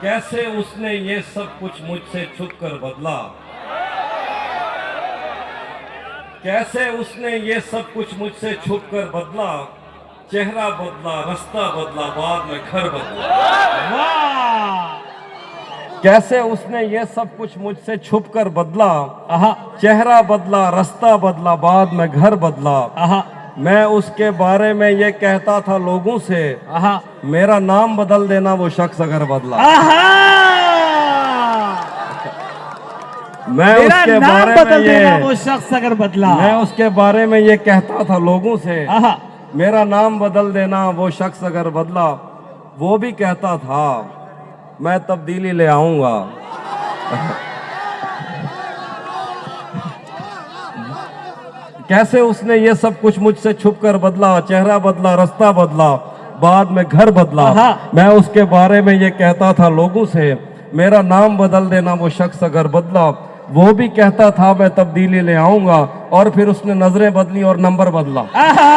कैसे उसने ये सब कुछ मुझसे छुप कर बदला, कैसे उसने ये सब कुछ मुझसे छुप कर बदला। चेहरा बदला, रास्ता बदला, बाद में घर बदला। वाह! कैसे उसने ये सब कुछ मुझसे छुप कर बदला। आहा, चेहरा बदला, रास्ता बदला, बाद में घर बदला। आहा, मैं उसके बारे में ये कहता था लोगों से, आहा, मेरा नाम बदल देना वो शख्स अगर बदला। आहा! मैं मेरा उसके नाम बारे में बदल देना वो ये शख्स अगर बदला। मैं उसके बारे में ये कहता था लोगों से, आहा, मेरा नाम बदल देना वो शख्स अगर बदला। वो भी कहता था मैं तब्दीली ले आऊंगा। कैसे उसने ये सब कुछ मुझसे छुप कर बदला। चेहरा बदला, रास्ता बदला, बाद में घर बदला। आहा। मैं उसके बारे में ये कहता था लोगों से, मेरा नाम बदल देना वो शख्स अगर बदला। वो भी कहता था मैं तब्दीली ले आऊंगा, और फिर उसने नजरें बदली और नंबर बदला। आहा!